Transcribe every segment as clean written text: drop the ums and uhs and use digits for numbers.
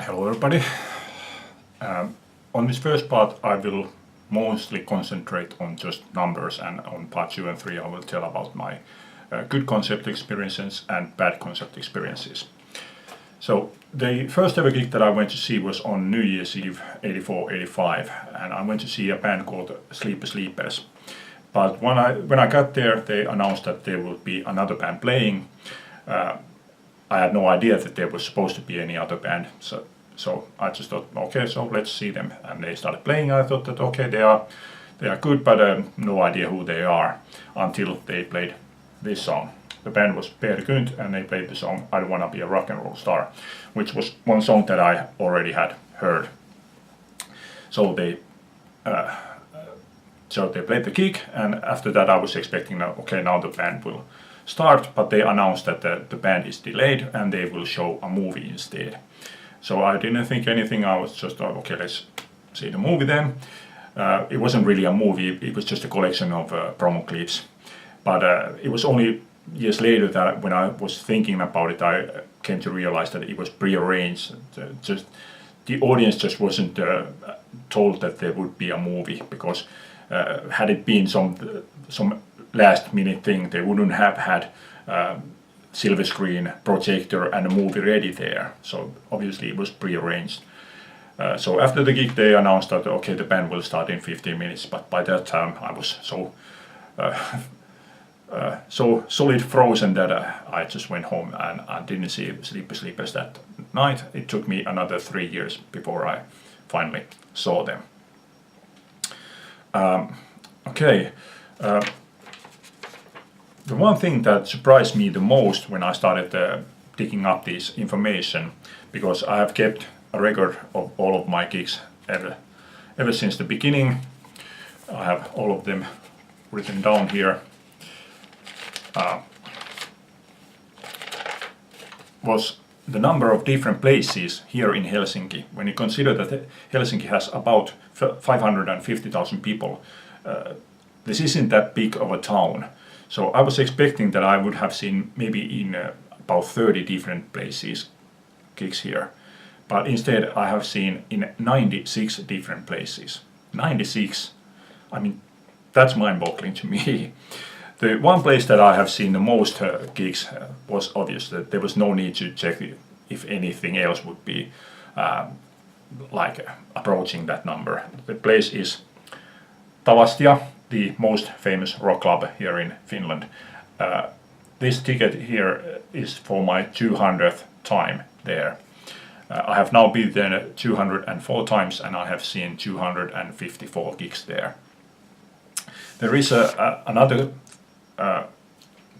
Hello everybody. On this first part I will mostly concentrate on just numbers, and on part 2 and 3 I will tell about my good concept experiences and bad concept experiences. So the first ever gig that I went to see was on New Year's Eve 84-85, and I went to see a band called Sleepy Sleepers. But when I got there, they announced that there would be another band playing. I had no idea that there was supposed to be any other band, so I just thought, okay, so let's see them. And they started playing. I thought that okay, they are good, but no idea who they are until they played this song. The band was Per Gynt, and they played the song "I Don't Wanna Be a Rock and Roll Star," which was one song that I already had heard. So they played the gig, and after that I was expecting that okay, now the band will start, but they announced that the band is delayed and they will show a movie instead. So I didn't think anything. I was just okay, let's see the movie then. It wasn't really a movie, it was just a collection of promo clips. But it was only years later that when I was thinking about it, I came to realize that it was prearranged. Just the audience just wasn't told that there would be a movie, because had it been some last minute thing, they wouldn't have had silver screen, projector and a movie ready there. So obviously it was prearranged. So after the gig they announced that okay, the band will start in 15 minutes, but by that time I was so solid frozen that I just went home and I didn't see Sleepy Sleepers that night. It took me another 3 years before I finally saw them. The one thing that surprised me the most when I started digging up this information, because I have kept a record of all of my gigs ever since the beginning. I have all of them written down here. Was the number of different places here in Helsinki. When you consider that Helsinki has about 550,000 people, this isn't that big of a town. So I was expecting that I would have seen maybe in about 30 different places gigs here. But instead I have seen in 96 different places. 96! I mean, that's mind-boggling to me. The one place that I have seen the most gigs was obvious that there was no need to check if anything else would be approaching that number. The place is Tavastia, the most famous rock club here in Finland. This ticket here is for my 200th time there. I have now been there 204 times and I have seen 254 gigs there. There is another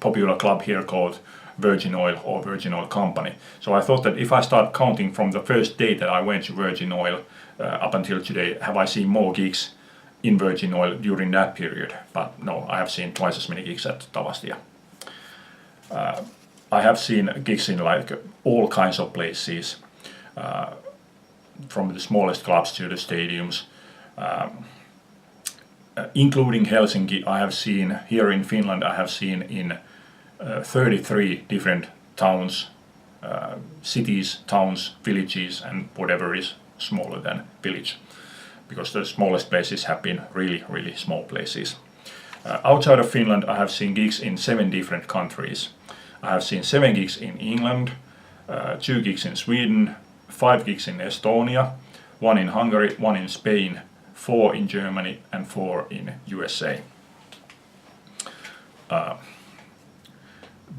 popular club here called Virgin Oil, or Virgin Oil Company. So I thought that if I start counting from the first day that I went to Virgin Oil up until today, have I seen more gigs in Virgin Oil during that period? But no, I have seen twice as many gigs at Tavastia. I have seen gigs in like all kinds of places, from the smallest clubs to the stadiums. Including Helsinki, I have seen here in Finland, I have seen in 33 different towns, cities, towns, villages and whatever is smaller than village, because the smallest places have been really, really small places. Outside of Finland I have seen gigs in 7 different countries. I have seen 7 gigs in England, 2 gigs in Sweden, 5 gigs in Estonia, 1 in Hungary, 1 in Spain, 4 in Germany and 4 in USA.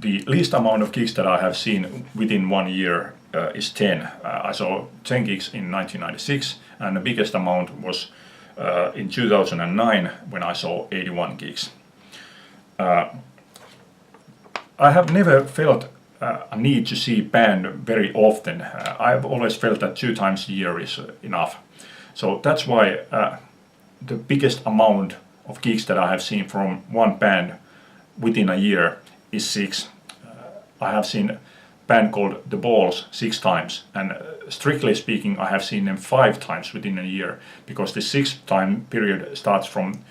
The least amount of gigs that I have seen within 1 year is 10. I saw 10 gigs in 1996, and the biggest amount was in 2009 when I saw 81 gigs. I have never felt a need to see band very often. I have always felt that 2 times a year is enough. So that's why the biggest amount of gigs that I have seen from one band within a year is 6. I have seen a band called The Balls 6 times, and strictly speaking I have seen them 5 times within a year, because the 6th time period starts from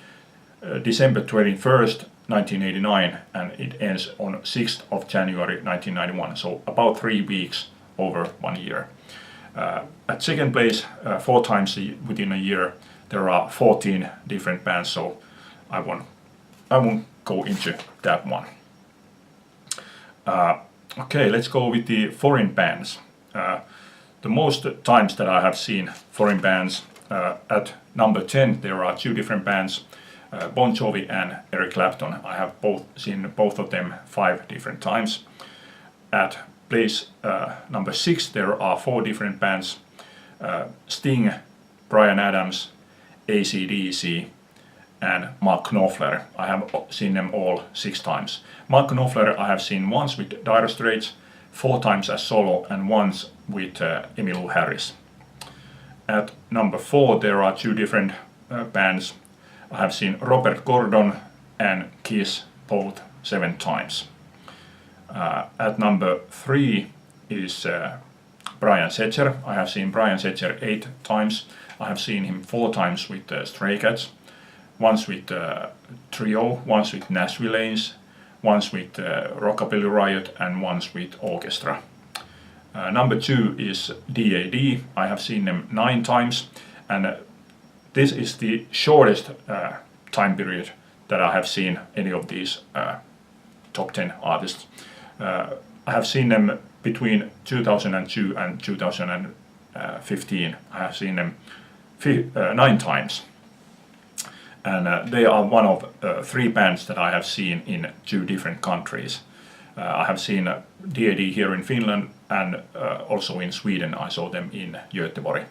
December 21st, 1989 and it ends on 6th of January 1991, so about 3 weeks over 1 year. At second place, 4 times within a year, there are 14 different bands, so I won't go into that one. Okay, let's go with the foreign bands. The most times that I have seen foreign bands, at number 10 there are 2 different bands, Bon Jovi and Eric Clapton. I have seen both of them 5 different times. At place number 6 there are 4 different bands, Sting, Bryan Adams, AC/DC and Mark Knopfler. I have seen them all 6 times. Mark Knopfler I have seen once with Dire Straits, 4 times as solo and once with Emmylou Harris. At number 4 there are 2 different bands. I have seen Robert Gordon and Kiss both 7 times. At number 3 is Brian Setzer. I have seen Brian Setzer 8 times. I have seen him 4 times with Stray Cats, once with Trio, once with Nashville Lanes, once with Rockabilly Riot and once with Orchestra. Number 2 is DAD. I have seen them 9 times, and this is the shortest time period that I have seen any of these top 10 artists. I have seen them between 2002 and 2015. I have seen them 9 times. And they are one of 3 bands that I have seen in 2 different countries. I have seen DAD here in Finland and also in Sweden. I saw them in Göteborg.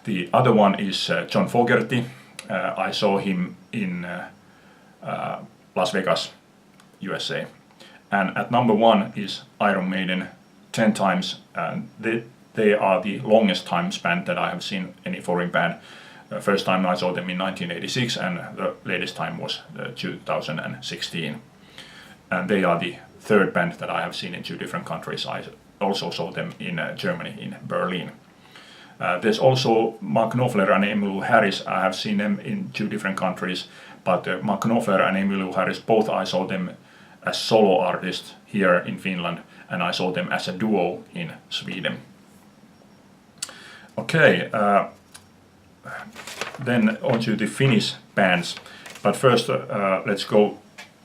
The other one is John Fogerty. I saw him in Las Vegas, USA. And at number 1 is Iron Maiden, 10 times. And they are the longest time span that I have seen any foreign band. First time I saw them in 1986 and the latest time was 2016. And they are the 3rd band that I have seen in 2 different countries. I also saw them in Germany, in Berlin. There's also Mark Knopfler and Emmylou Harris. I have seen them in 2 different countries, but Mark Knopfler and Emmylou Harris, both I saw them as solo artists here in Finland, and I saw them as a duo in Sweden. Okay, then on to the Finnish bands. But first, let's go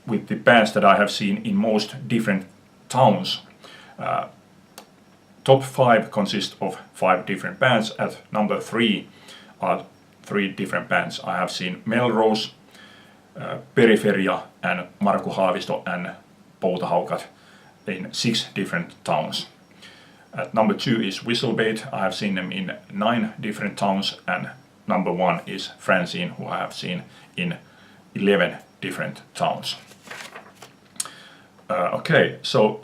with the bands that I have seen in most different towns. Top 5 consist of 5 different bands. At number 3 are 3 different bands. I have seen Melrose, Periferia and Markku Haavisto and Poutahaukat in 6 different towns. At number 2 is Whistlebait. I have seen them in 9 different towns, and number 1 is Francine, who I have seen in 11 different towns. Okay, so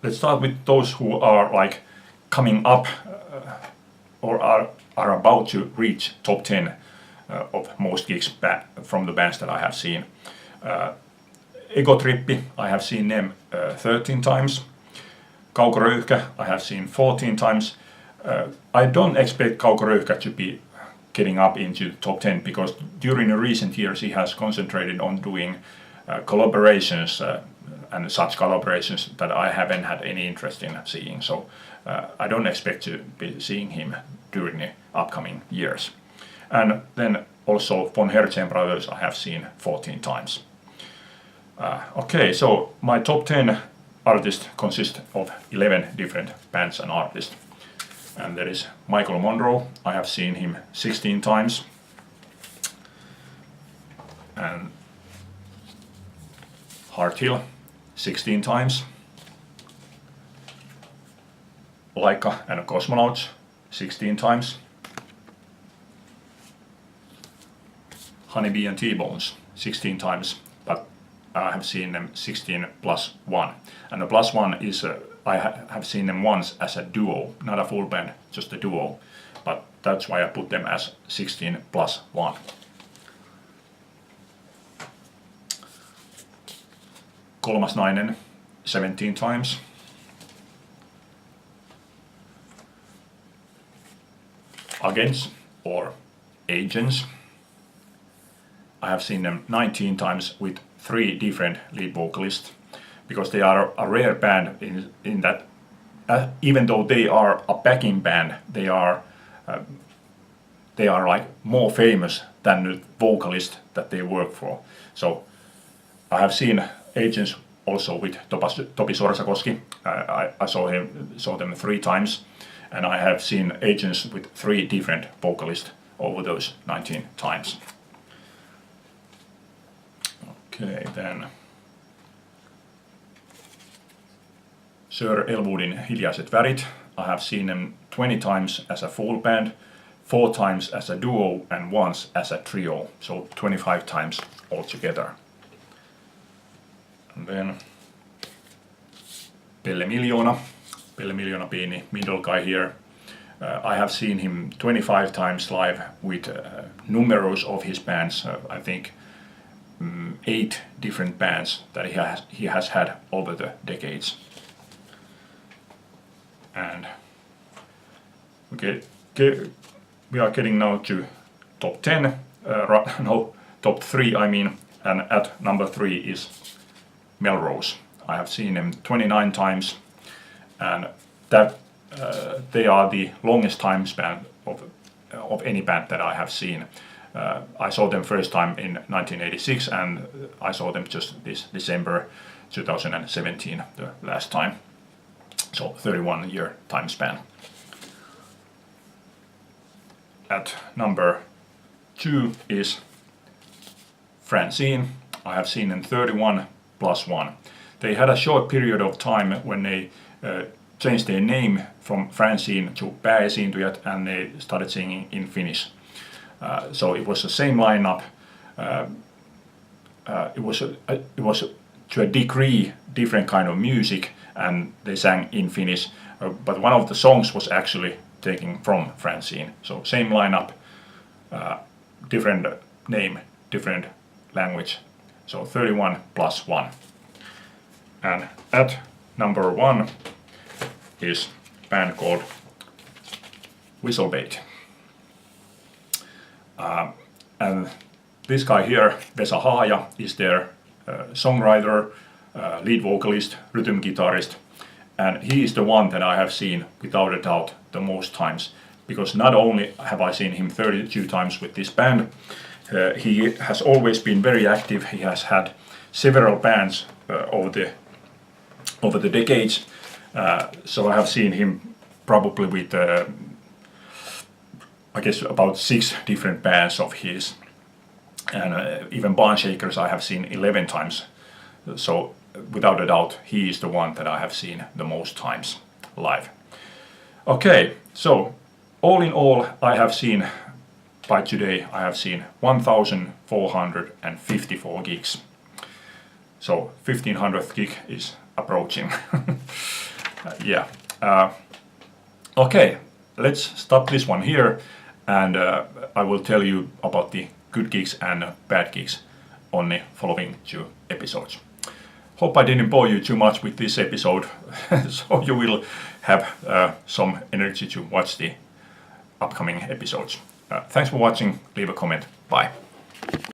let's start with those who are like coming up or are about to reach top 10 of most gigs from the bands that I have seen. Ego Trippi, I have seen them 13 times. Kauko Röyhkä, I have seen 14 times. I don't expect Kauko Röyhkä to be getting up into the top 10 because during the recent years he has concentrated on doing collaborations and such collaborations that I haven't had any interest in seeing. So I don't expect to be seeing him during the upcoming years. And then also Von Herzen Brothers I have seen 14 times. Okay, so my top 10 artists consist of 11 different bands and artists. And there is Michael Monroe. I have seen him 16 times. And Heart Hill 16 times. Laika and the Cosmonauts 16 times. Honeybee and T-Bones 16 times, but I have seen them 16 plus 1. And the plus 1 is I have seen them once as a duo, not a full band, just a duo. But that's why I put them as 16 plus 1. Kolmas Nainen 17 times. Agents or Agents. I have seen them 19 times with 3 different lead vocalists, because they are a rare band in that even though they are a backing band, they are like more famous than the vocalist that they work for. So I have seen Agents also with Topi Sorsakoski. I saw them 3 times, and I have seen Agents with 3 different vocalists over those 19 times. Okay, then Sir Elwoodin Hiljaiset Värit. I have seen them 20 times as a full band, 4 times as a duo, and once as a trio, so 25 times altogether. And then Pelle Miljoona being the middle guy here. I have seen him 25 times live with numerous of his bands. I think 8 different bands that he has had over the decades. And we are getting now to top 10, top 3 I mean, and at number 3 is Melrose. I have seen him 29 times, and that they are the longest time span of any band that I have seen. I saw them first time in 1986, and I saw them just this December 2017, the last time. So 31-year time span. At number 2 is Francine. I have seen them 31 plus 1. They had a short period of time when they changed their name from Francine to Pääesiintyjät, and they started singing in Finnish. So it was the same lineup. It was to a degree different kind of music, and they sang in Finnish. But one of the songs was actually taken from Francine. So same lineup, different name, different language. So 31 plus 1. And at number 1 is a band called Whistlebait. And this guy here, Vesa Haaja, is their songwriter, lead vocalist, rhythm guitarist, and he is the one that I have seen without a doubt the most times, because not only have I seen him 32 times with this band, he has always been very active. He has had several bands over the decades, so I have seen him probably with I guess about 6 different bands of his, and even Barnshakers I have seen 11 times. So without a doubt, he is the one that I have seen the most times live. Okay, so all in all, I have seen, by today, I have seen 1,454 gigs. So 1500th gig is approaching. Yeah. Okay, let's stop this one here, and I will tell you about the good gigs and bad gigs on the following 2 episodes. Hope I didn't bore you too much with this episode, so you will have some energy to watch the upcoming episodes. Thanks for watching, leave a comment, bye.